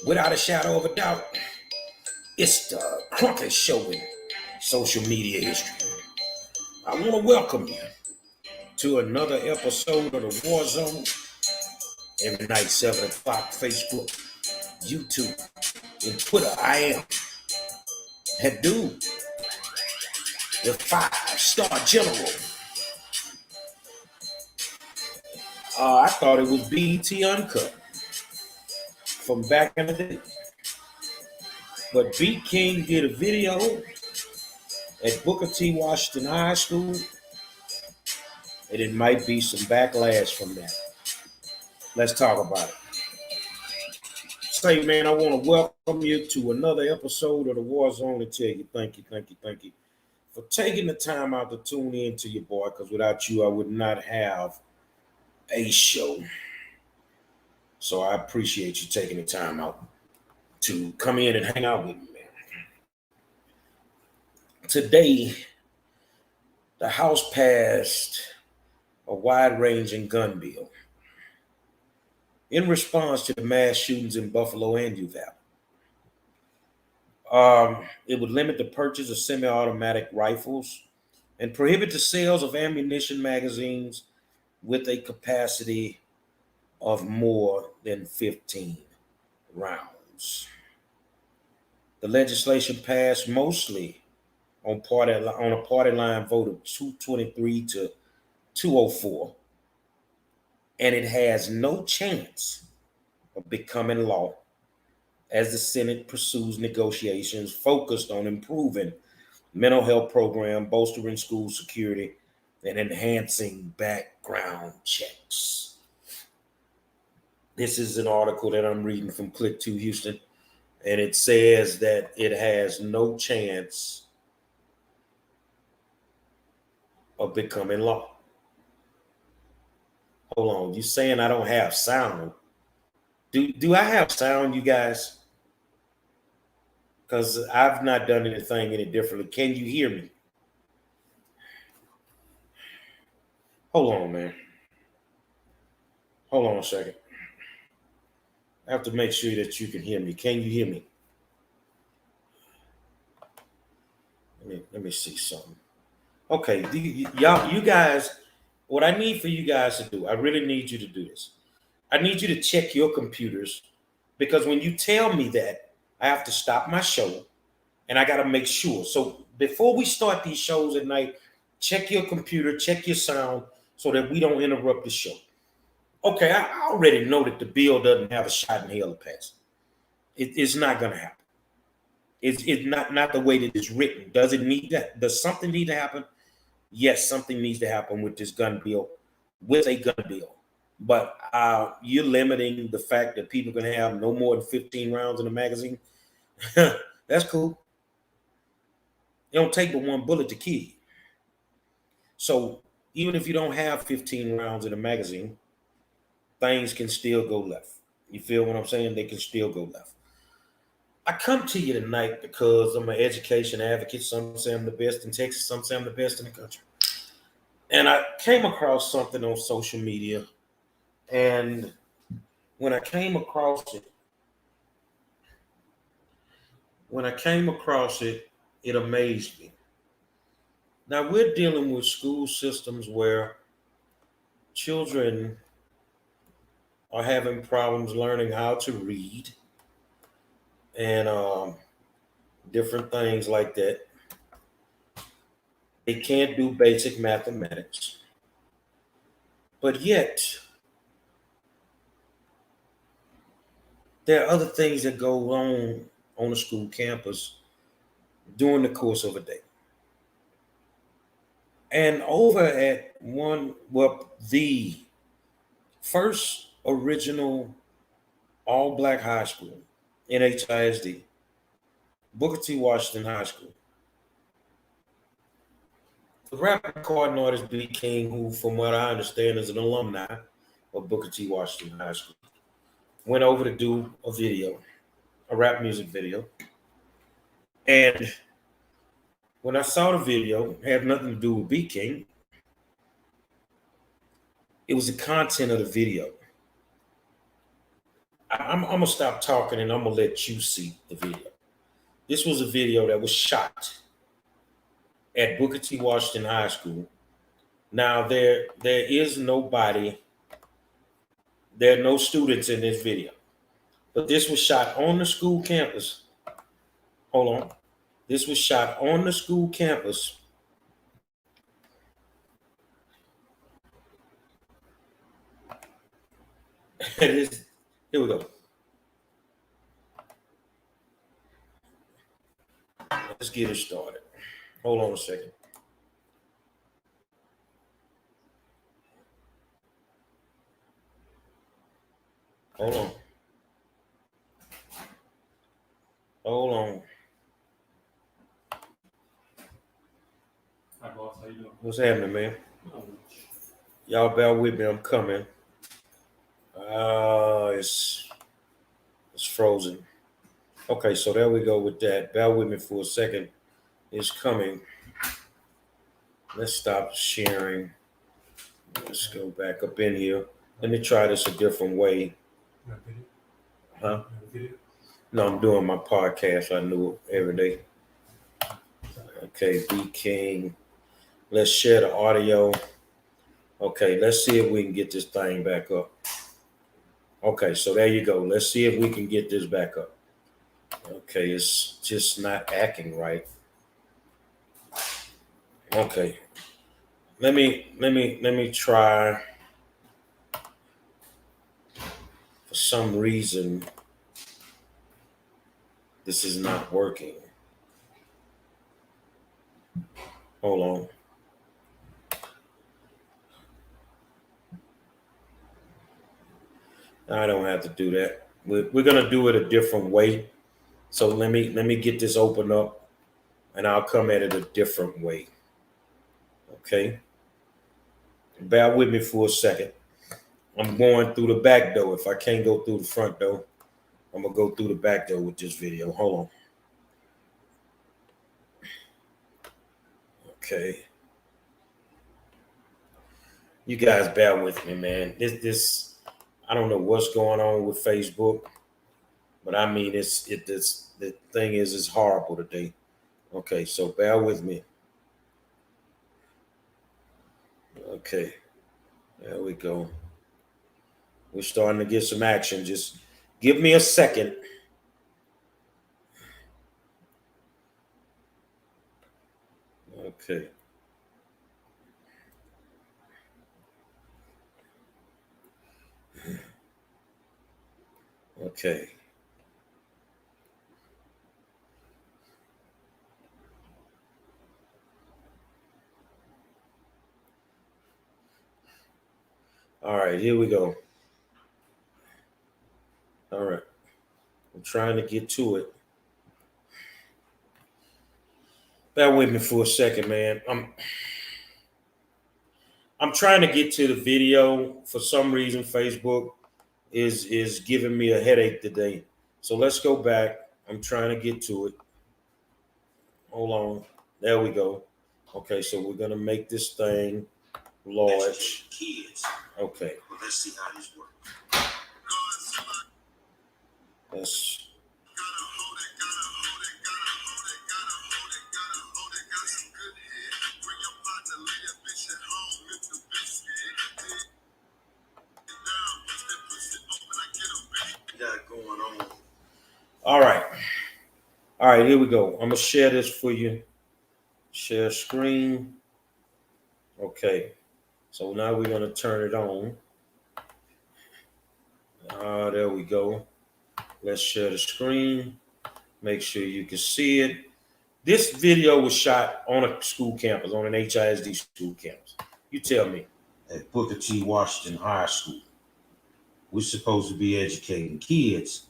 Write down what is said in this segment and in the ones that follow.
Without a shadow of a doubt, it's the Crunkest Show in social media history. I want to welcome you to another episode of the War Zone. Every night, 7 o'clock, Facebook, YouTube, and Twitter. I am that dude, the 5-star general. I thought it was BET Uncut from back in the day. But B King did a video at Booker T. Washington High School, and it might be some backlash from that. Let's talk about it. Say, man, I want to welcome you to another episode of the War Zone and tell you thank you for taking the time out to tune in to your boy, because without you, I would not have a show. So I appreciate you taking the time out to come in and hang out with me, man. Today, the House passed a wide-ranging gun bill in response to the mass shootings in Buffalo and Uvalde. It would limit the purchase of semi-automatic rifles and prohibit the sales of ammunition magazines with a capacity of more than 15 rounds. The legislation passed mostly on a party line vote of 223 to 204, and it has no chance of becoming law as the Senate pursues negotiations focused on improving mental health program, bolstering school security, and enhancing background checks. This is an article that I'm reading from Click to Houston, and it says that it has no chance of becoming law. Hold on, you saying I don't have sound? Do I have sound, you guys? Because I've not done anything any differently. Can you hear me? Hold on, man. Hold on a second. I have to make sure that you can hear me. Can you hear me? Let me see something. Okay, you guys, what I need for you guys to do, I really need you to do this. I need you to check your computers, because when you tell me that, I have to stop my show and I got to make sure. So before we start these shows at night, check your computer, check your sound so that we don't interrupt the show. Okay, I already know that the bill doesn't have a shot in hell to pass. It's not going to happen. It's not the way that it's written. Does it need that? Does something need to happen? Yes, something needs to happen with this gun bill, with a gun bill. But you're limiting the fact that people can have no more than 15 rounds in a magazine. That's cool. It don't take but one bullet to kill you. So even if you don't have 15 rounds in a magazine, things can still go left. You feel what I'm saying? They can still go left. I come to you tonight because I'm an education advocate. Some say I'm the best in Texas, some say I'm the best in the country. And I came across something on social media, and when I came across it, it amazed me. Now we're dealing with school systems where children are having problems learning how to read and different things like that. They can't do basic mathematics. But yet, there are other things that go on a school campus during the course of a day. And over at the first original all-black high school, NHISD, Booker T. Washington High School, the rapper recording artist B. King, who from what I understand is an alumni of Booker T. Washington High School, went over to do a rap music video. And when I saw the video, it had nothing to do with B. King. It was the content of the video. I'm gonna stop talking and I'm gonna let you see the video. This was a video that was shot at Booker T. Washington High School. Now there is nobody, there are no students in this video, but this was shot on the school campus. Hold on, this was shot on the school campus. Here we go. Let's get it started. Hold on a second. Hold on. Hold on. Hi, boss. How you doing? What's happening, man? Y'all bear with me. I'm coming. It's frozen. Okay, so there we go with that. Bear with me for a second. It's coming. Let's stop sharing. Let's go back up in here. Let me try this a different way. Huh? No, I'm doing my podcast. I do it every day. Okay, B King. Let's share the audio. Okay, let's see if we can get this thing back up. Okay, so there you go. Let's see if we can get this back up. Okay, it's just not acting right. Okay. Let me try. For some reason, this is not working. Hold on. I don't have to do that. We're gonna do it a different way. So let me get this open up, and I'll come at it a different way. Okay. Bear with me for a second. I'm going through the back door. If I can't go through the front door, I'm gonna go through the back door with this video. Hold on. Okay. You guys bear with me, man. This I don't know what's going on with Facebook, but I mean the thing is it's horrible today. Okay, so bear with me. Okay, there we go. We're starting to get some action. Just give me a second. Okay. Okay. All right, here we go. All right. I'm trying to get to it. Bear with me for a second, man. I'm trying to get to the video. For some reason, Facebook is giving me a headache today. So let's go back. I'm trying to get to it. Hold on. There we go. Okay, so we're gonna make this thing large. Okay. Let's see how this works. Let's. Got going on. All right. All right, here we go. I'm gonna share this for you. Share screen. Okay. So now we're gonna turn it on. There we go. Let's share the screen. Make sure you can see it. This video was shot on a school campus, on an HISD school campus. You tell me. At Booker T. Washington High School. We're supposed to be educating kids,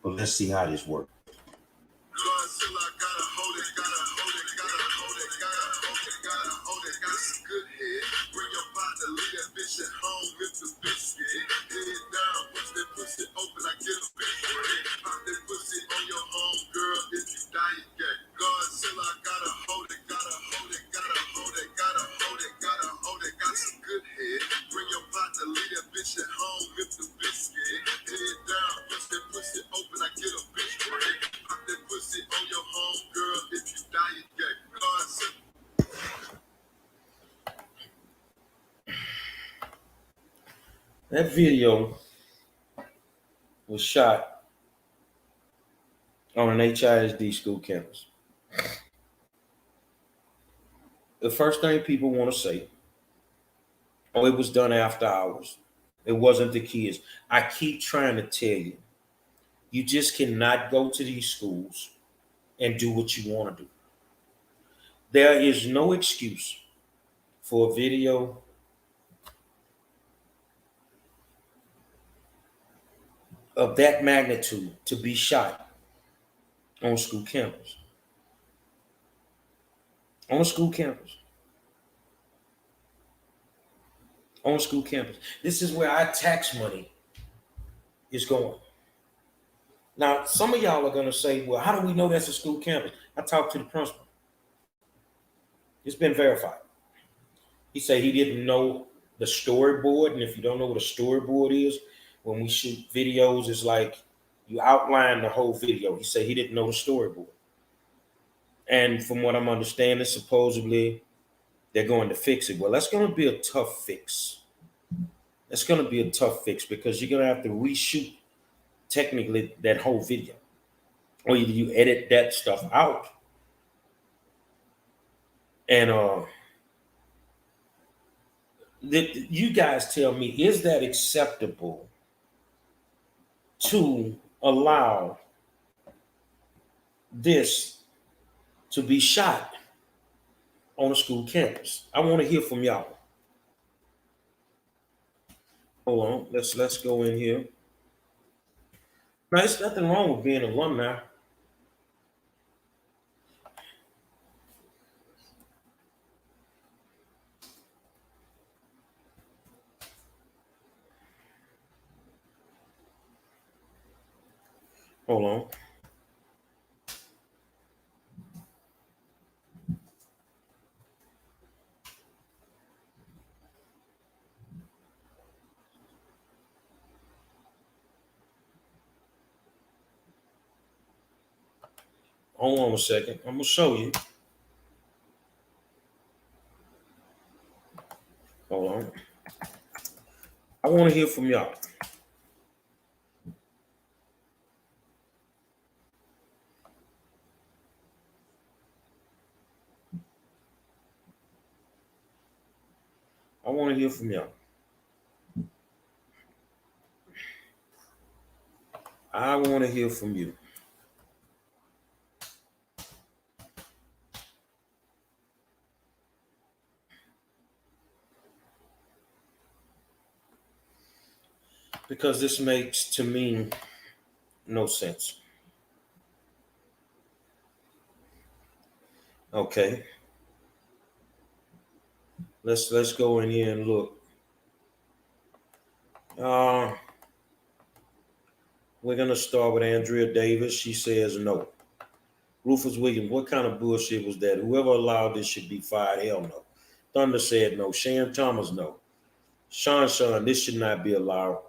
but let's see how this works. That video was shot on an HISD school campus. The first thing people want to say, oh, it was done after hours. It wasn't the kids. I keep trying to tell you, you just cannot go to these schools and do what you want to do. There is no excuse for a video of that magnitude to be shot on school campus. On a school campus. On a school campus. This is where our tax money is going. Now, some of y'all are going to say, well, how do we know that's a school campus? I talked to the principal. It's been verified. He said he didn't know the storyboard. And if you don't know what a storyboard is, when we shoot videos, it's like you outline the whole video. He said he didn't know the storyboard. And from what I'm understanding, supposedly they're going to fix it. Well, that's going to be a tough fix. That's going to be a tough fix because you're going to have to reshoot technically that whole video. Or either you edit that stuff out. And you guys tell me, is that acceptable to allow this to be shot on a school campus? I want to hear from y'all. Hold on, let's go in here. Now, there's nothing wrong with being alumni. Hold on. Hold on a second. I'm gonna show you. Hold on. I want to hear from y'all. I want to hear from y'all. I want to hear from you. Because this makes, to me, no sense. Okay. Let's go in here and look. We're gonna start with Andrea Davis. She says no. Rufus Williams, what kind of bullshit was that? Whoever allowed this should be fired. Hell no. Thunder said no. Sharon Thomas, no. Sean, this should not be allowed.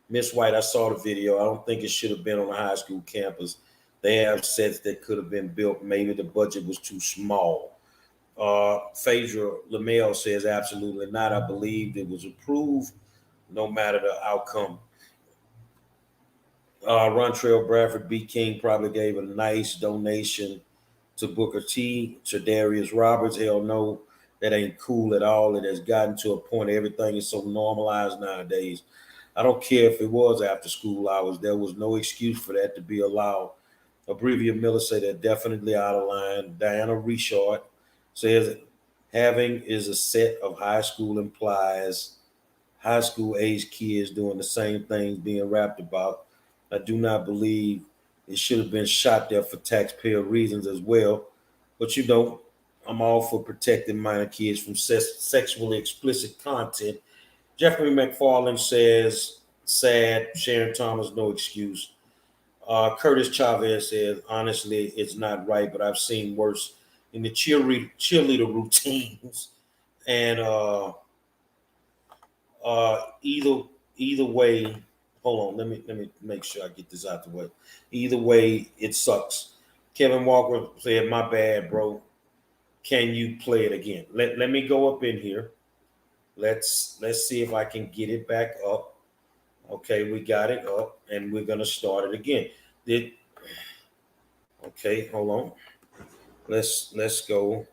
Miss White, I saw the video. I don't think it should have been on a high school campus. They have sets that could have been built. Maybe the budget was too small. Phaedra Lamel says absolutely not. I believe it was approved no matter the outcome. Rontrell Bradford B. King probably gave a nice donation to Booker T. Darius Roberts. Hell no, that ain't cool at all. It has gotten to a point everything is so normalized nowadays. I don't care if it was after school hours. There was no excuse for that to be allowed. Abrevia Miller said they're definitely out of line. Diana Richard says having is a set of high school implies high school age kids doing the same things being rapped about. I do not believe it should have been shot there for taxpayer reasons as well. But you know, I'm all for protecting minor kids from sexually explicit content. Jeffrey McFarland says, sad. Sharon Thomas, no excuse. Curtis Chavez says, honestly, it's not right, but I've seen worse in the cheerleader routines. And either way, hold on, let me make sure I get this out the way. Either way, it sucks. Kevin Walker said, my bad, bro. Can you play it again? Let me go up in here. Let's see if I can get it back up. Okay, we got it up, and we're gonna start it again. Did Okay? Hold on. Let's go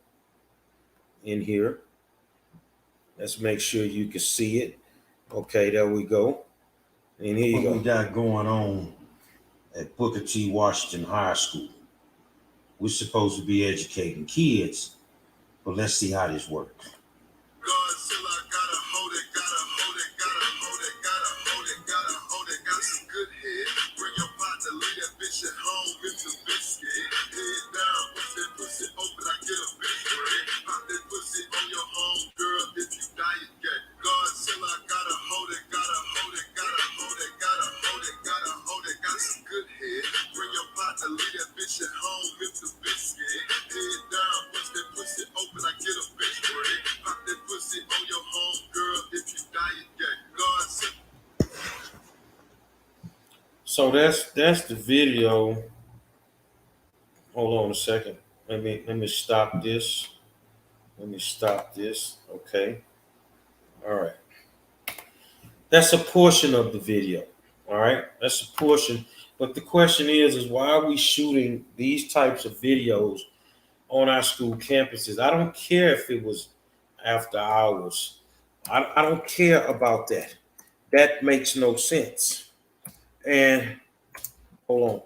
in here. Let's make sure you can see it. Okay, there we go. And here you go. What we got going on at Booker T. Washington High School. We're supposed to be educating kids, but let's see how this works. God said I gotta hold it, gotta hold it, gotta hold it, gotta hold it, gotta hold it, got some good head. Bring your partner, leave that bitch at home, it's a biscuit. Head down, push that pussy open, I get a bitch bread. Pop that pussy on your home, girl, if you die, you get. God said I gotta hold it, gotta hold it, gotta hold it, gotta hold it, gotta hold it, got some good head. Bring your partner, leave that bitch at home, it's a biscuit. Head down, push that pussy open, I get a bitch bread. Pop that pussy on your home, girl, if you die, you get. God said. So that's the video. Hold on a second. Let me stop this. Let me stop this. Okay. All right. That's a portion of the video. All right. That's a portion. But the question is why are we shooting these types of videos on our school campuses? I don't care if it was after hours. I don't care about that. That makes no sense. And hold on.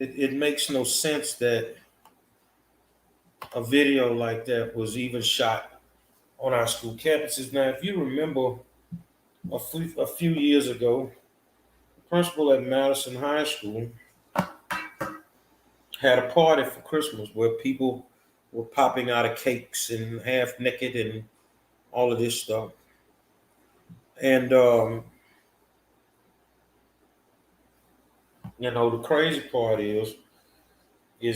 It makes no sense that a video like that was even shot on our school campuses. Now, if you remember a few years ago, the principal at Madison High School had a party for Christmas where people were popping out of cakes and half naked and all of this stuff. And, the crazy part is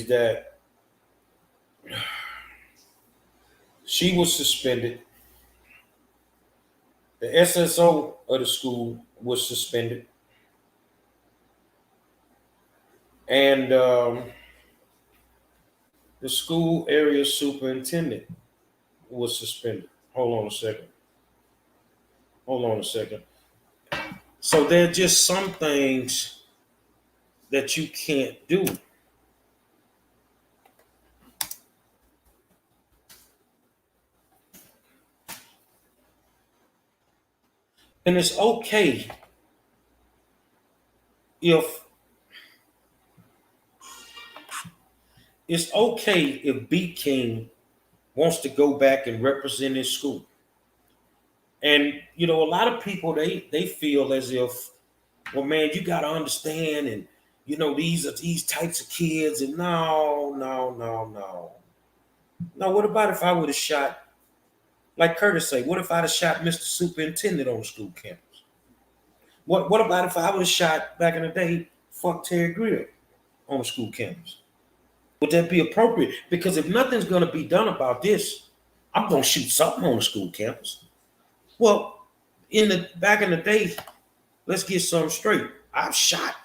that she was suspended. The SSO of the school was suspended. And the school area superintendent was suspended. Hold on a second. So there are just some things that you can't do. And it's okay if B King wants to go back and represent his school. And a lot of people they feel as if, well, man, you got to understand, and these are these types of kids, and no. What about if I would have shot, like Curtis say, what if I'd have shot Mr. Superintendent on the school campus? What about if I would have shot back in the day, fuck Terry Greer on the school campus? Would that be appropriate? Because if nothing's going to be done about this, I'm going to shoot something on the school campus. Well, back in the day, let's get something straight. I've shot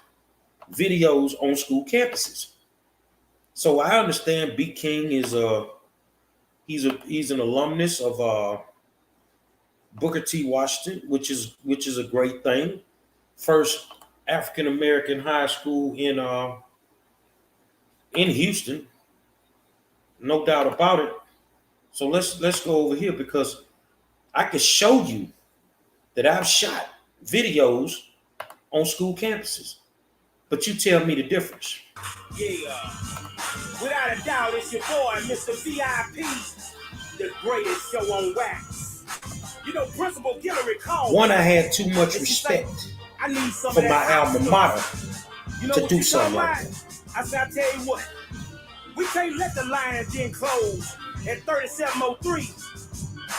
videos on school campuses, so I understand B King is he's an alumnus of Booker T. Washington, which is a great thing. First African American high school in Houston, no doubt about it. So let's go over here, because I can show you that I've shot videos on school campuses, but you tell me the difference. Yeah, without a doubt, it's your boy, Mr. VIP, the greatest show on wax. Principal Guillory called. One, I had too much respect for my alma mater to do something like that. I said, I tell you what, we can't let the Lions Den close at 3703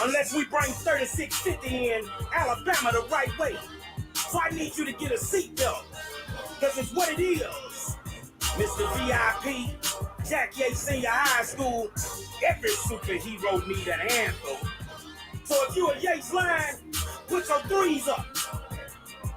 unless we bring 3650 in Alabama the right way. So I need you to get a seatbelt, because it's what it is. Mr. VIP, Jack Yates Senior High School, every superhero need an anthem. So if you a Yates line, put your threes up.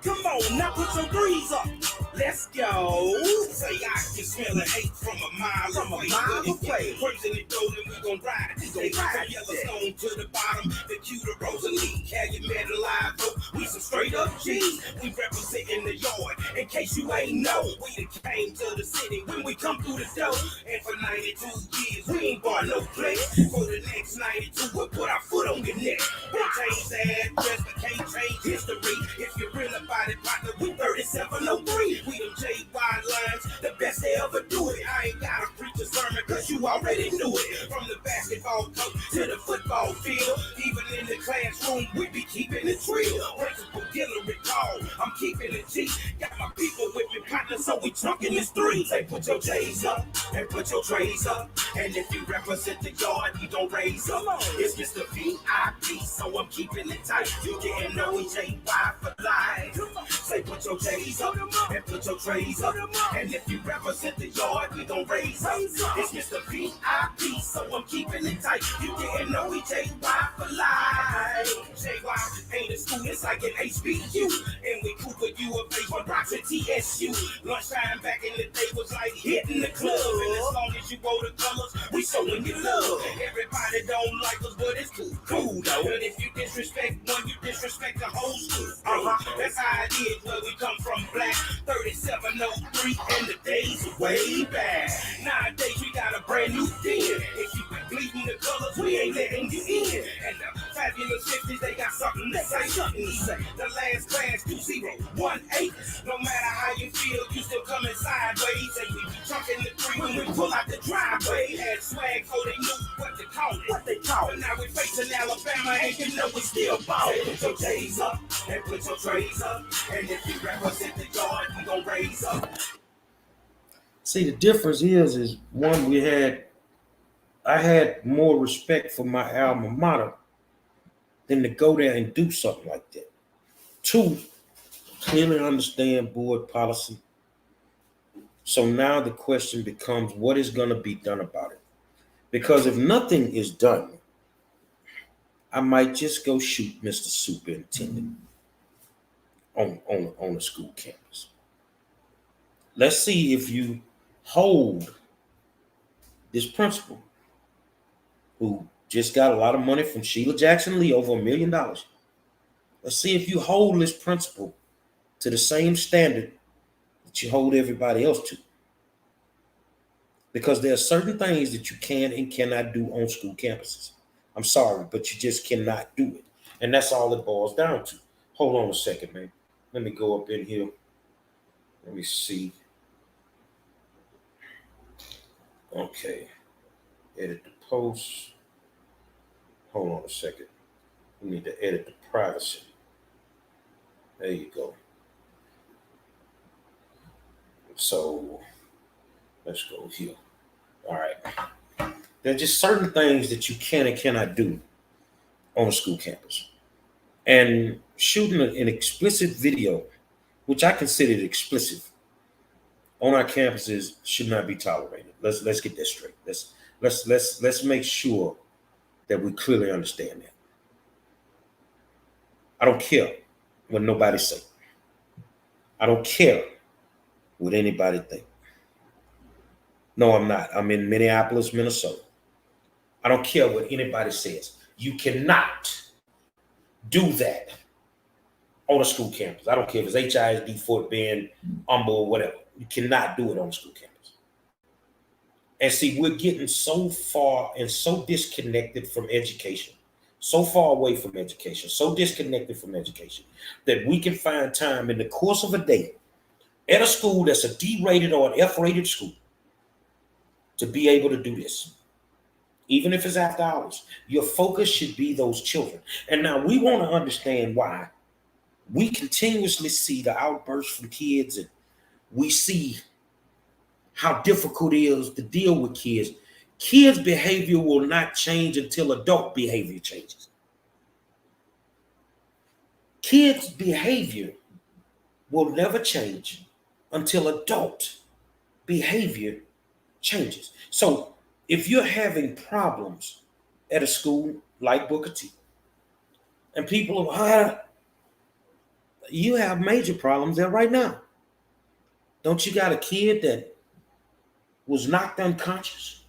Come on, now put your threes up. Let's go. Say I can smell the hate from a mile away. Cruising the door, then we gon' ride this day. From Yellowstone to the bottom, the Q to Rosalie. Calumet alive, oh, we some straight up G's. We representing the yard. In case you ain't know, we done came to the city when we come through the door. And for 92 years, we ain't got no place. For the next 92, we'll put our foot on your neck. They change the address, but can't change history. If you're real about it, partner, we 3703. We them J-Y lines, the best they ever do it. I ain't gotta preach a sermon, cause you already knew it. From the basketball court to the football field, even in the classroom, we be keeping it real. Principal Hillary call, I'm keeping it G. Got my people with me, partner, so we chunking this three. Say put your J's up, and put your trays up. And if you represent the yard, you don't raise up. It's Mr. VIP, so I'm keeping it tight. You didn't know we J-Y for life. Say put your J's up, and put your trays up. And if you represent the yard, we gon' raise up. It's Mr. VIP, so I'm keeping it tight. You didn't know we J-Y for life. J-Y ain't a school, it's like an HBU. And we Cooper U of A1 Rocks at TSU. Lunchtime back in the day was like hitting the club. And as long as you wore the colors, we showing you love. Everybody don't like us, but it's cool though. And if you disrespect one, you disrespect the whole school. That's how it is where we come from, black. 3703 and the days are way back. Nowadays we got a brand new den. If you been bleeding the colors, we ain't letting you in. And the fabulous 50s, they got something to say. The last class 2018. No matter how you feel, you still coming sideways. And we be chunking the three when we pull out the driveway. Had swag so they knew what to call it. But now we facing Alabama and you know we still ball. Put your J's up and put your trays up. And if you represent the yard, we gon' raise up. See, the difference is one, I had more respect for my alma mater than to go there and do something like that. Two, clearly understand board policy. So now the question becomes, what is going to be done about it? Because if nothing is done, I might just go shoot Mr. Superintendent on the school campus. Let's see if you hold this principal who just got a lot of money from Sheila Jackson Lee, over $1 million. Let's see if you hold this principal to the same standard that you hold everybody else to. Because there are certain things that you can and cannot do on school campuses. I'm sorry, but you just cannot do it. And that's all it boils down to. Hold on a second, man. Let me go up in here. Let me see. Okay. Edit the post. Hold on a second. We need to edit the privacy. There you go. So let's go here. All right. There are just certain things that you can and cannot do on a school campus. And shooting an explicit video, which I consider explicit, on our campuses should not be tolerated. Let's get that straight. Let's make sure that we clearly understand that. I don't care what nobody say. I don't care what anybody think. No, I'm not. I'm in Minneapolis, Minnesota. I don't care what anybody says. You cannot do that on a school campus. I don't care if it's HISD, Fort Bend, Humble, whatever. You cannot do it on a school campus. And see, we're getting so far and so disconnected from education, so far away from education, so disconnected from education, that we can find time in the course of a day at a school that's a D-rated or an F-rated school to be able to do this. Even if it's after hours, your focus should be those children. And now we want to understand why we continuously see the outbursts from kids, and we see how difficult it is to deal with kids. Kids' behavior will not change until adult behavior changes. Kids' behavior will never change until adult behavior changes. So if you're having problems at a school like Booker T. And people are, you have major problems there right now. Don't you got a kid that was knocked unconscious?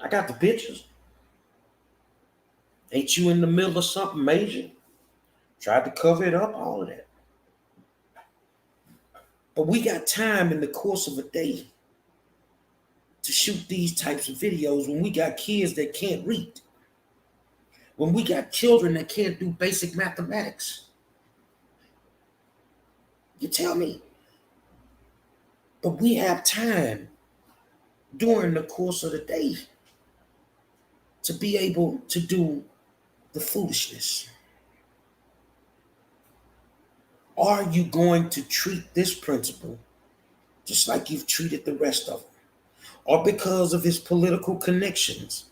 I got the pictures. Ain't you in the middle of something major? Tried to cover it up, all of that. But we got time in the course of a day to shoot these types of videos when we got kids that can't read. When we got children that can't do basic mathematics. You tell me. But we have time during the course of the day to be able to do the foolishness. Are you going to treat this principal just like you've treated the rest of them? Or because of his political connections,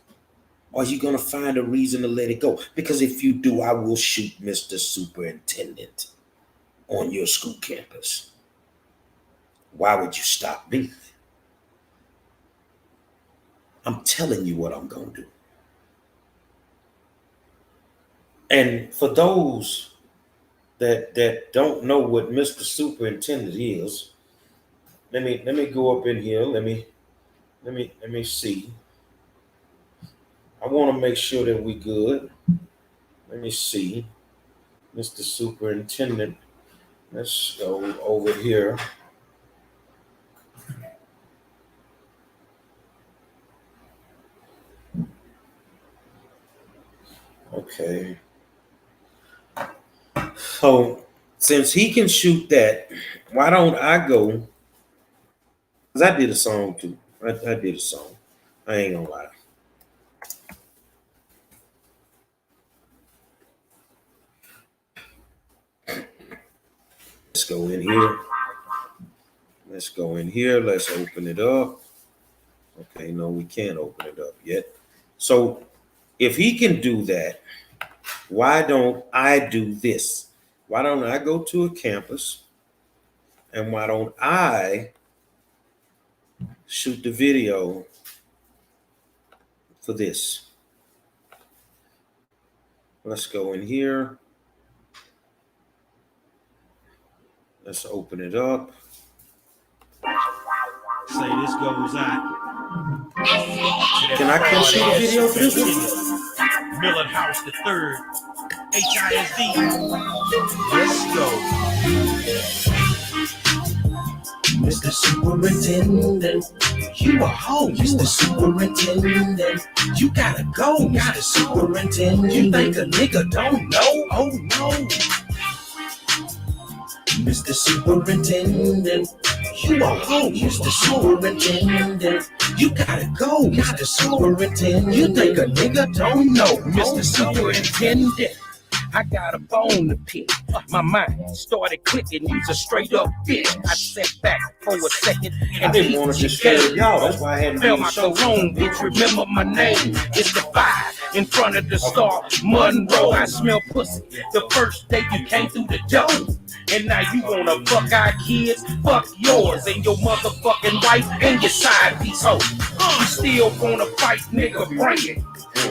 are you going to find a reason to let it go? Because if you do, I will shoot Mr. Superintendent on your school campus. Why would you stop me? I'm telling you what I'm going to do. And for those that don't know what Mr. Superintendent is, let me go up in here. Let me see. I want to make sure that we good. Let me see. Mr. Superintendent. Let's go over here. Okay. So since he can shoot that, why don't I go? Because I did a song too. I did a song. I ain't gonna lie. Let's go in here. Let's go in here. Let's open it up. Okay, no, we can't open it up yet. So if he can do that, why don't I do this? Why don't I go to a campus and why don't I shoot the video for this? Let's go in here. Let's open it up. Say this goes out. Can I come shoot a video for this one? Millard House the Third. HISD. Let's go. Mr. Superintendent, you a hoe. Mr. Superintendent, you gotta go. Mr. Superintendent, you think a nigga don't know? Oh no. Mr. Superintendent, you a hoe. Mr. Superintendent, you gotta go. Mr. Superintendent, you think a nigga don't know? Mr. Superintendent, I got a bone to pick. My mind started clicking. You's a straight up bitch. I sat back for a second and I didn't want to disturb y'all. That's why I hadn't felt been my so cologne, bitch. Remember my name. It's the 5 in front of the star. Monroe, I smell pussy the first day you came through the door. And now you wanna fuck our kids? Fuck yours and your motherfucking wife and your side piece hoe. You still wanna fight, nigga, bring it.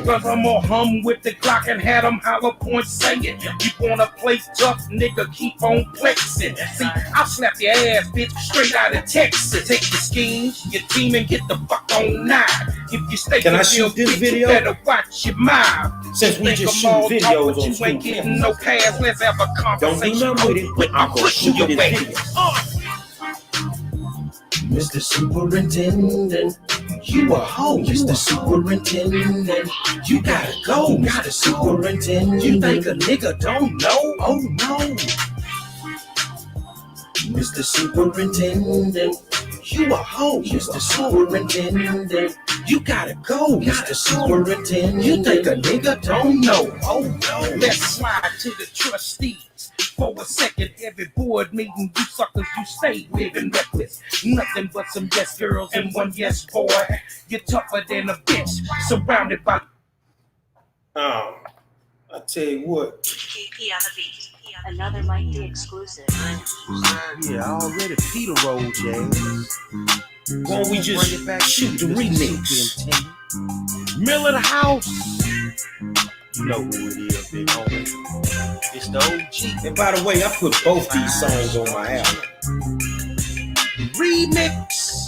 Cause I'm gonna hum with the Glock and had them holler point saying, you wanna play tough, nigga, keep on flexing. See, I'll slap your ass, bitch, straight out of Texas. Take your schemes, your team, and get the fuck on now. If you stay Can I shoot this bitch, video? you better watch your mouth. Since we just shoot Talk, videos but on you school ain't getting campus. no cash. Let's have a Don't do conversation. nothing with it, but I'm gonna shoot your this way. video. Mr. Superintendent, you a hoe. Mr. Superintendent, you gotta go. Mr. Superintendent, you think a nigga don't know? Oh no. Mr. Superintendent, you a hoe. Mr. Superintendent, you gotta go. Mr. Superintendent, you think a nigga don't know? Oh no. Let's slide to the trustees. For a second, every board meeting, you suckers, you stay living reckless. Nothing but some yes girls and one yes boy. You're tougher than a bitch, surrounded by. I tell you what. KP on the beat. Another might be exclusive. Yeah, I already Peter rolled, Jazz. Why don't we just shoot the remix? Millard House. You know who it is, big homie. It's the OG. And by the way, I put both these songs on my album. Remix.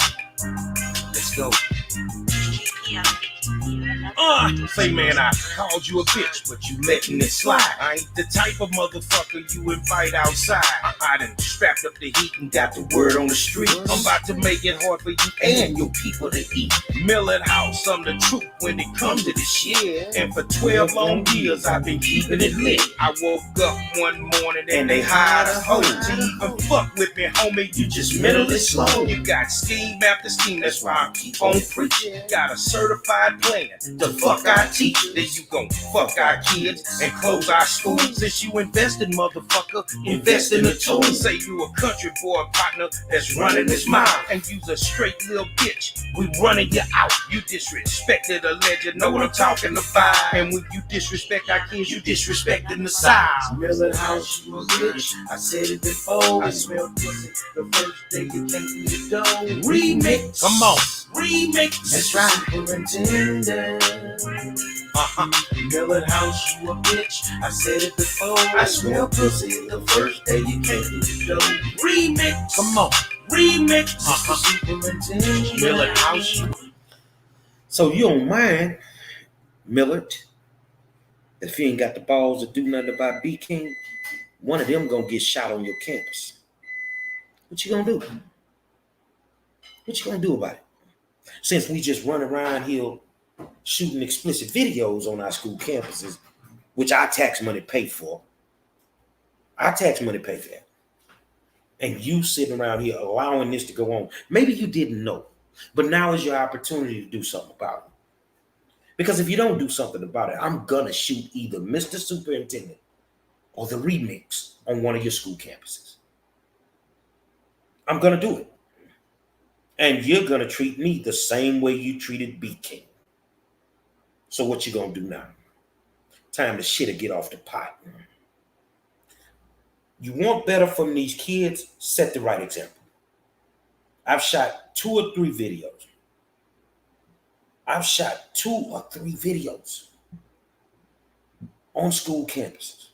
Let's go. GP on the beat. Another Say man, I called you a bitch, but you letting it slide. I ain't the type of motherfucker you invite outside. I done strapped up the heat and got the word on the street. I'm about to make it hard for you and your people to eat. Millard House, I'm the truth when it comes to this shit. And for 12 long years, I've been keeping it lit. I woke up one morning and they hired a hoe to even fuck with me, homie. You just mentally slow. You got scheme after scheme, that's why I keep on preaching. Got a certified plan to fuck our teachers. Then you gon' fuck our kids and close our schools. Since you invested, motherfucker, invest in the tools. Say you a country boy partner that's running his mouth, and you's a straight little bitch. We running you out. You disrespected a legend, know what I'm talking about. And when you disrespect our kids, you disrespecting the South. Millard House, you a bitch. I said it before. I smell pussy the first day you came through the door. Remix. Come on. Remix. That's right. Superintendent. Millard House, you a bitch. I said it before. I smell pussy the first day you came through the door. Remix. Come on. Remix. Superintendent. Millard House. So you don't mind, Millard, if you ain't got the balls to do nothing about B King, one of them gonna get shot on your campus. What you gonna do? What you gonna do about it? Since we just run around here shooting explicit videos on our school campuses, which our tax money pay for. Our tax money pay for that. And you sitting around here allowing this to go on. Maybe you didn't know, but now is your opportunity to do something about it. Because if you don't do something about it, I'm gonna shoot either Mr. Superintendent or the remix on one of your school campuses. I'm gonna do it. And you're gonna treat me the same way you treated B King. So what you gonna do now? Time to shit or get off the pot. You want better from these kids? Set the right example. I've shot 2 or 3 videos. I've shot 2 or 3 videos on school campuses.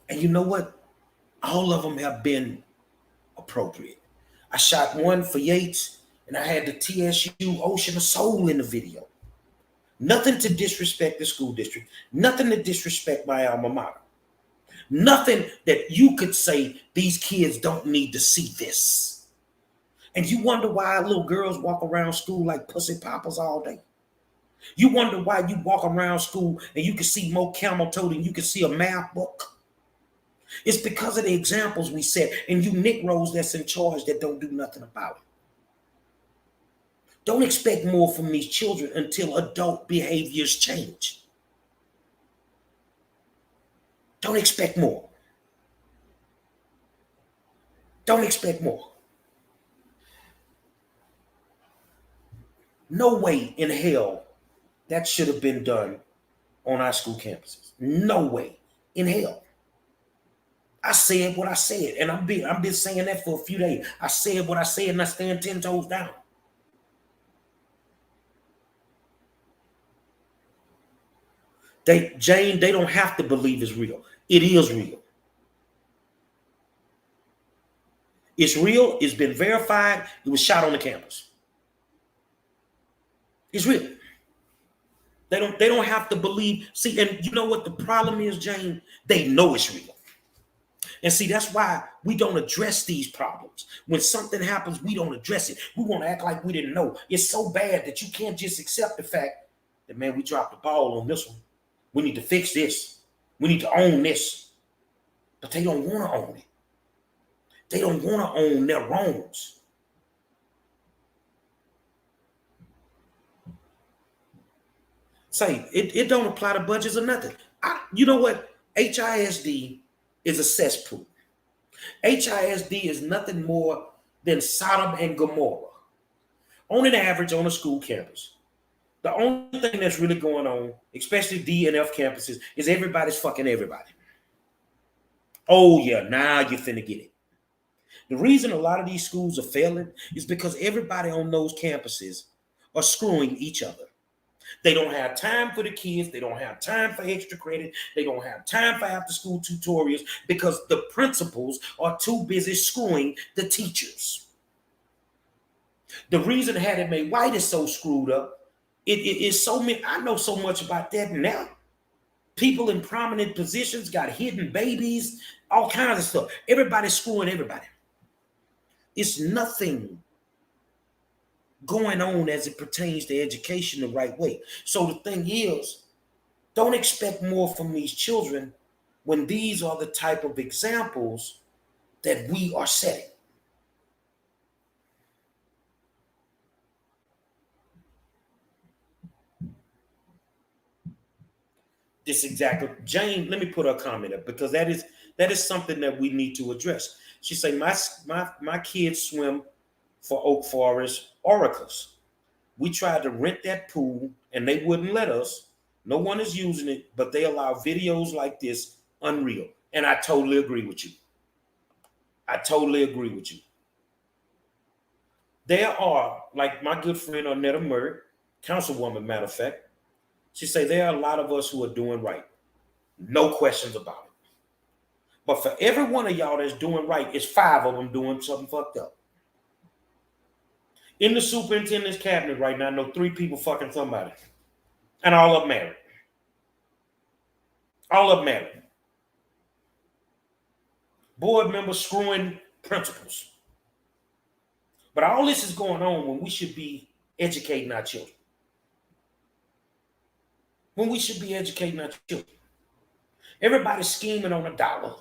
And you know what? All of them have been appropriate. I shot one for Yates, and I had the TSU Ocean of Soul in the video. Nothing to disrespect the school district. Nothing to disrespect my alma mater. Nothing that you could say these kids don't need to see this. And you wonder why little girls walk around school like pussy poppers all day. You wonder why you walk around school and you can see more camel toe than you can see a math book. It's because of the examples we set, and you Negroes that's in charge that don't do nothing about it. Don't expect more from these children until adult behaviors change. Don't expect more. Don't expect more. No way in hell that should have been done on our school campuses. No way in hell. I said what I said, and I've been saying that for a few days. I said what I said, and I stand 10 toes down. Jane, they don't have to believe it's real. It is real. It's real. It's been verified. It was shot on the campus. It's real. They don't have to believe. See, and you know what the problem is, Jane? They know it's real. And see, that's why we don't address these problems. When something happens, we don't address it. We want to act like we didn't know. It's so bad that you can't just accept the fact that, man, we dropped the ball on this one. We need to fix this. We need to own this. But they don't want to own it. They don't want to own their wrongs. Say, it don't apply to budgets or nothing. You know what? HISD is a cesspool. HISD is nothing more than Sodom and Gomorrah. On an average on a school campus. The only thing that's really going on, especially D and F campuses, is everybody's fucking everybody. Oh yeah, now you're finna get it. The reason a lot of these schools are failing is because everybody on those campuses are screwing each other. They don't have time for the kids. They don't have time for extra credit. They don't have time for after school tutorials because the principals are too busy screwing the teachers. The reason Hattie Mae White is so screwed up, it is so many. I know so much about that now. People in prominent positions got hidden babies, all kinds of stuff. Everybody's screwing everybody. It's nothing going on as it pertains to education the right way. So the thing is, don't expect more from these children when these are the type of examples that we are setting. This exactly, Jane, let me put her comment up because that is something that we need to address. She say, my kids swim for Oak Forest Oracles. We tried to rent that pool and they wouldn't let us. No one is using it, but they allow videos like this. Unreal. And I totally agree with you. I totally agree with you. There are, like my good friend Arnetta Murray, councilwoman, matter of fact, she say there are a lot of us who are doing right. No questions about it. But for every one of y'all that's doing right, it's 5 of them doing something fucked up. In the superintendent's cabinet right now, I know 3 people fucking somebody. And all of them married. All of them married. Board members screwing principals. But all this is going on when we should be educating our children. When we should be educating our children. Everybody's scheming on a dollar.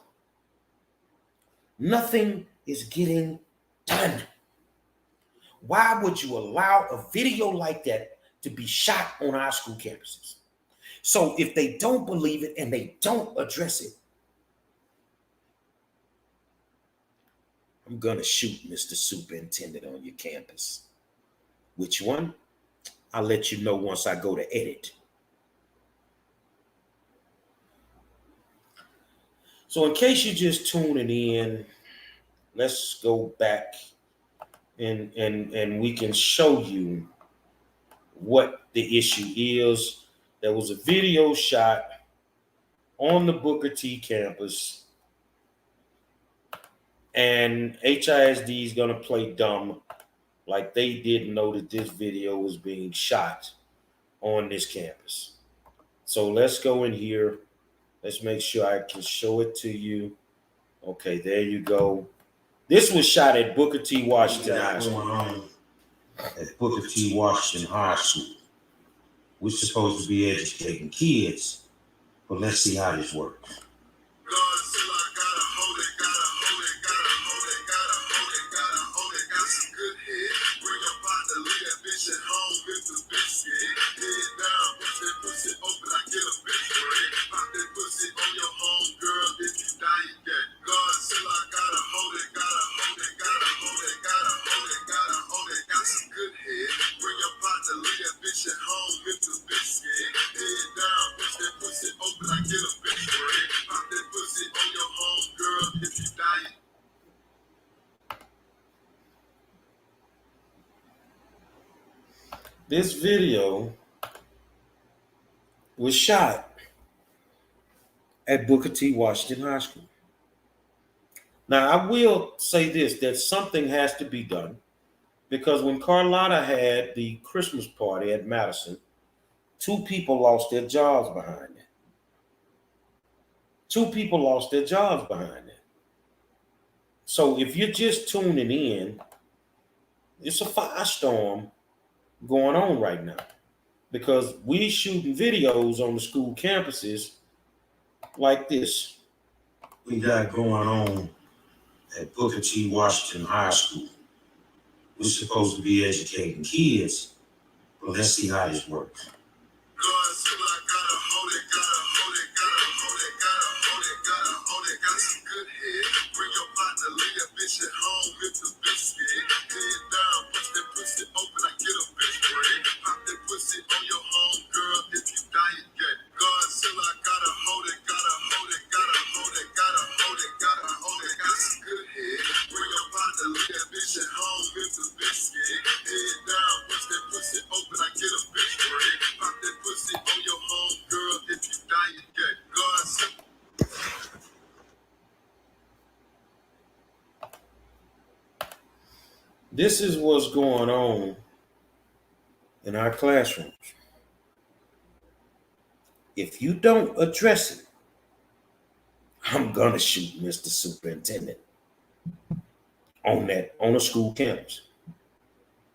Nothing is getting done. Why would you allow a video like that to be shot on our school campuses? So if they don't believe it and they don't address it, I'm going to shoot Mr. Superintendent on your campus. Which one? I'll let you know once I go to edit. So in case you're just tuning in, let's go back and we can show you what the issue is. There was a video shot on the Booker T campus, and HISD is going to play dumb like they didn't know that this video was being shot on this campus. So let's go in here. Let's make sure I can show it to you. Okay, there you go. This was shot at Booker T. Washington High School. At Booker T. Washington High School. We're supposed to be educating kids, but let's see how this works. This video was shot at Booker T. Washington High School. Now, I will say this, that something has to be done, because when Carlotta had the Christmas party at Madison, 2 people lost their jobs behind it. 2 people lost their jobs behind it. So if you're just tuning in, it's a firestorm going on right now, because we shooting videos on the school campuses like this. We got going on at Booker T. Washington High School. We're supposed to be educating kids, but let's see how this works. This is what's going on in our classrooms. If you don't address it, I'm gonna shoot Mr. Superintendent on a school campus.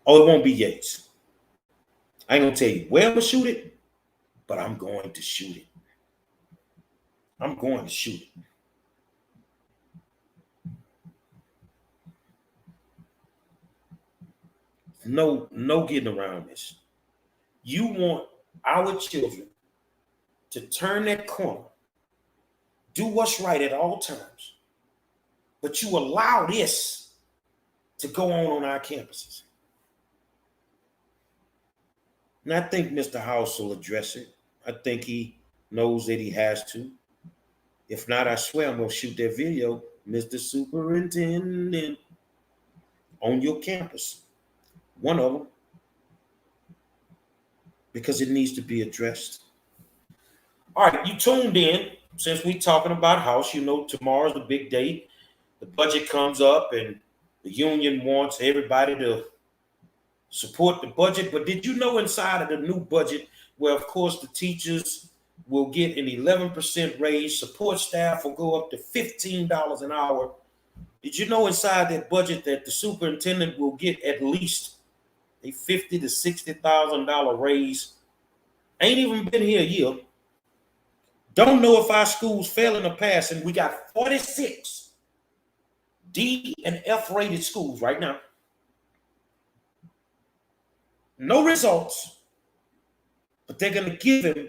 Oh, it won't be Yates. I ain't gonna tell you where I'm gonna shoot it, but I'm going to shoot it. I'm going to shoot it. No getting around this. You want our children to turn that corner, do what's right at all times, but you allow this to go on our campuses. And I think Mr. House will address it. I think he knows that he has to. If not, I swear I'm going to shoot that video, Mr. Superintendent, on your campus. One of them. Because it needs to be addressed. All right, you tuned in. Since we talking about House, you know tomorrow's the big day. The budget comes up and the union wants everybody to support the budget. But did you know inside of the new budget, where of course the teachers will get an 11% raise, support staff will go up to $15 an hour. Did you know inside that budget that the superintendent will get at least a $50,000 to $60,000 raise? Ain't even been here a year. Don't know if our school's failing or passing. We got 46 D and F rated schools right now. No results, but they're going to give him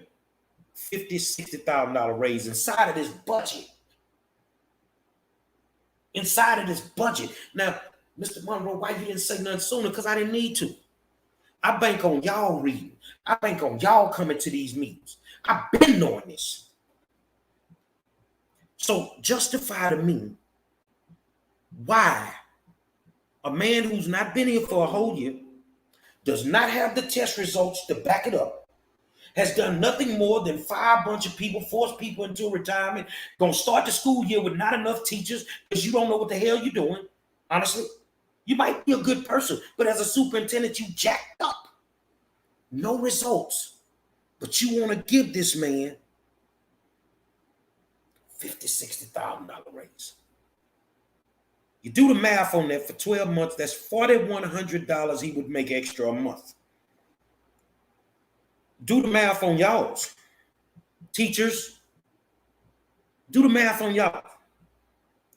$50,000, $60,000 raise inside of this budget. Inside of this budget. Now, Mr. Monroe, why you didn't say nothing sooner? Because I didn't need to. I bank on y'all reading. I bank on y'all coming to these meetings. I've been knowing this. So justify to me why a man who's not been here for a whole year, does not have the test results to back it up, has done nothing more than fire a bunch of people, force people into retirement, gonna start the school year with not enough teachers because you don't know what the hell you're doing. Honestly, you might be a good person, but as a superintendent, you jacked up. No results, but you want to give this man $50,000, $60,000 raise. You do the math on that for 12 months, that's $4,100 he would make extra a month. Do the math on y'all's. Teachers, do the math on y'all.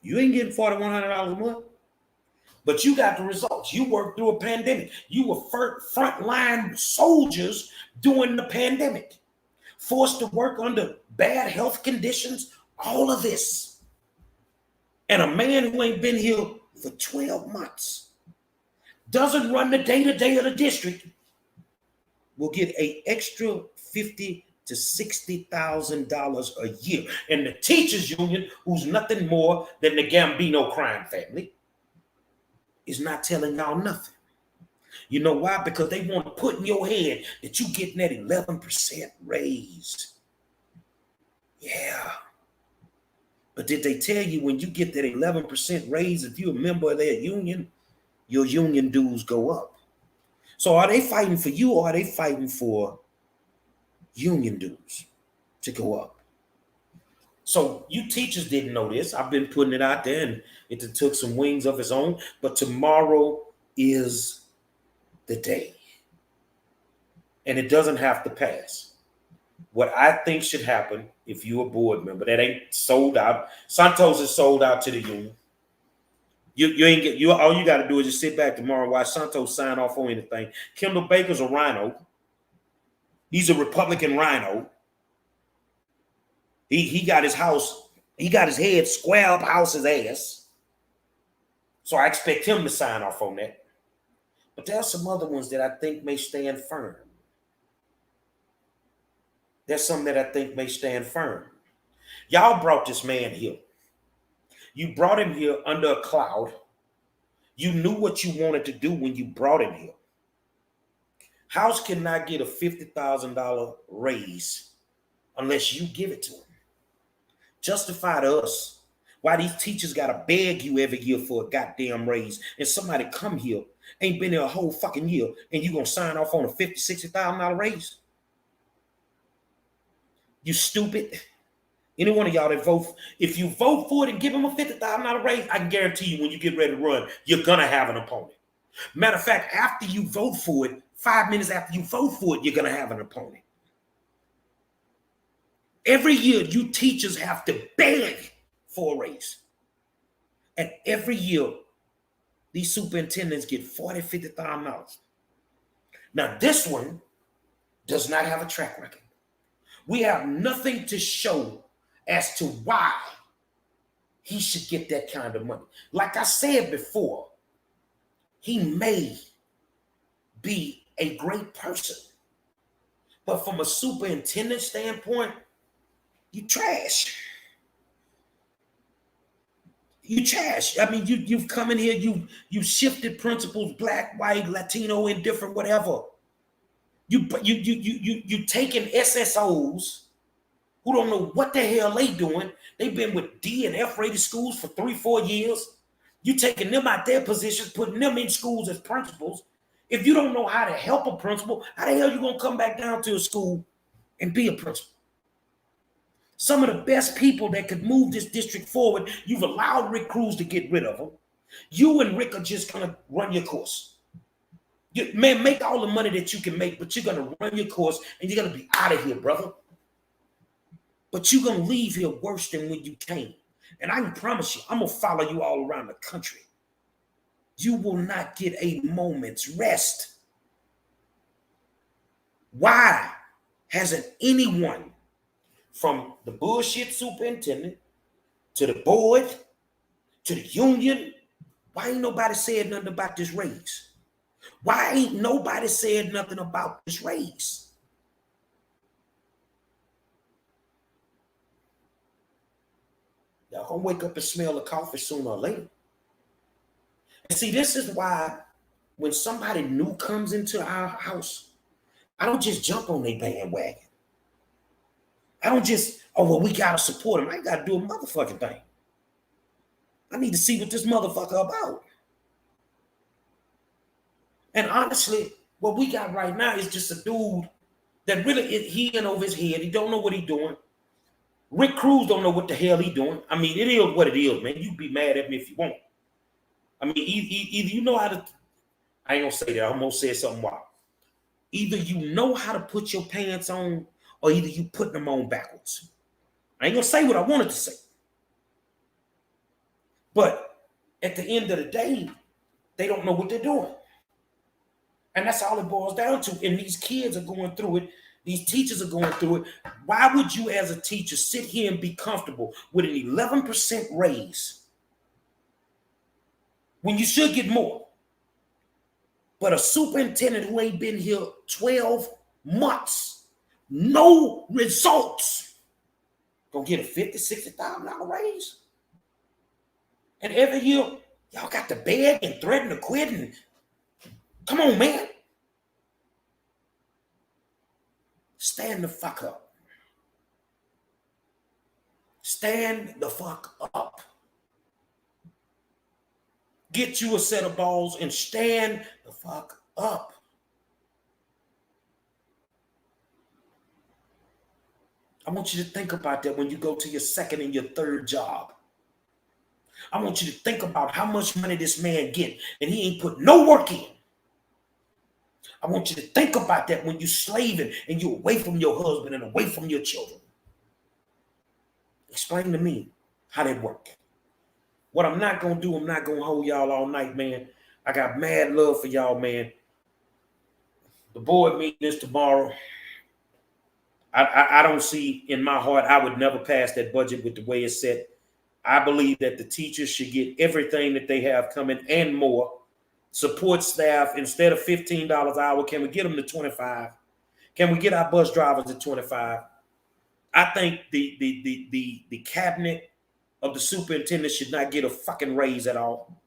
You ain't getting $4,100 a month, but you got the results. You worked through a pandemic. You were frontline soldiers during the pandemic, forced to work under bad health conditions, all of this. And a man who ain't been here for 12 months, doesn't run the day-to-day of the district, will get an extra $50,000 to $60,000 a year. And the teachers union, who's nothing more than the Gambino crime family, is not telling y'all nothing. You know why? Because they want to put in your head that you getting that 11% raise. Yeah. But did they tell you when you get that 11% raise, if you're a member of their union, your union dues go up? So are they fighting for you or are they fighting for union dues to go up? So you teachers didn't know this. I've been putting it out there and it took some wings of its own. But tomorrow is the day. And it doesn't have to pass. What I think should happen if you're a board member that ain't sold out, Santos is sold out to the union. You ain't get you. All you got to do is just sit back tomorrow and watch Santos sign off on anything. Kendall Baker's a rhino. He's a Republican rhino. He got his house. He got his head square up House's ass. So I expect him to sign off on that. But there are some other ones that I think may stand firm. There's some that I think may stand firm. Y'all brought this man here. You brought him here under a cloud. You knew what you wanted to do when you brought him here. House cannot get a $50,000 raise unless you give it to him. Justify to us Why these teachers gotta beg you every year for a goddamn raise, and somebody come here, ain't been there a whole fucking year, and you gonna sign off on a $50,000, $60,000 raise? You stupid. Any one of y'all that vote, if you vote for it and give them a $50,000 raise, I can guarantee you when you get ready to run, you're gonna have an opponent. Matter of fact, after you vote for it, 5 minutes after you vote for it, you're gonna have an opponent. Every year, you teachers have to beg for a raise. And every year, these superintendents get $40,000, $50,000. Now, this one does not have a track record. We have nothing to show as to why he should get that kind of money. Like I said before, he may be a great person, but from a superintendent standpoint, you trash. You trash. I mean, you've come in here, you shifted principles, black, white, Latino, indifferent, whatever. You taking SSOs who don't know what the hell they doing. They've been with D and F rated schools for 3-4 years. You taking them out their positions, putting them in schools as principals. If you don't know how to help a principal, how the hell you gonna come back down to a school and be a principal? Some of the best people that could move this district forward, you've allowed Rick Cruz to get rid of them. You and Rick are just gonna run your course. Man, make all the money that you can make, but you're gonna run your course and you're gonna be out of here, brother. But you're gonna leave here worse than when you came. And I can promise you, I'm gonna follow you all around the country. You will not get a moment's rest. Why hasn't anyone from the bullshit superintendent to the board to the union, why ain't nobody said nothing about this raise? Why ain't nobody said nothing about this raise? Y'all gonna wake up and smell the coffee sooner or later. And see, this is why when somebody new comes into our house, I don't just jump on their bandwagon. I don't just, oh, well, we gotta support him. I gotta do a motherfucking thing. I need to see what this motherfucker about. And honestly, what we got right now is just a dude that really, he in over his head. He don't know what he doing. Rick Cruz don't know what the hell he doing. I mean, it is what it is, man. You be mad at me if you want. I mean, either you know how to, I ain't gonna say that. I'm gonna say something wild. Either you know how to put your pants on, or either you putting them on backwards. I ain't gonna say what I wanted to say. But at the end of the day, they don't know what they're doing. And that's all it boils down to. And these kids are going through it. These teachers are going through it. Why would you as a teacher sit here and be comfortable with an 11% raise when you should get more? But a superintendent who ain't been here 12 months, no results, gonna get a $50,000, $60,000 raise? And every year, y'all got to beg and threaten to quit. And come on, man. Stand the fuck up. Stand the fuck up. Get you a set of balls and stand the fuck up. I want you to think about that when you go to your second and your third job. I want you to think about how much money this man get, and he ain't put no work in. I want you to think about that when you're slaving and you're away from your husband and away from your children. Explain to me how that work. What I'm not going to do, I'm not going to hold y'all all night, man. I got mad love for y'all, man. The board meeting is tomorrow. I don't see in my heart, I would never pass that budget with the way it's set. I believe that the teachers should get everything that they have coming and more. Support staff, instead of $15 an hour, can we get them to $25? Can we get our bus drivers to $25? I think the cabinet of the superintendent should not get a fucking raise at all.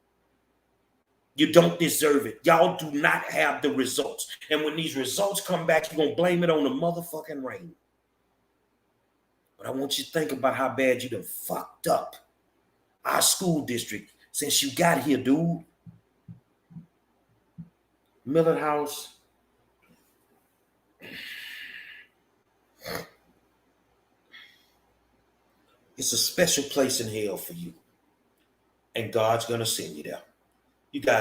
You don't deserve it. Y'all do not have the results. And when these results come back, you're going to blame it on the motherfucking rain. But I want you to think about how bad you done fucked up our school district since you got here, dude. Millard House. It's a special place in hell for you. And God's going to send you there. You guys.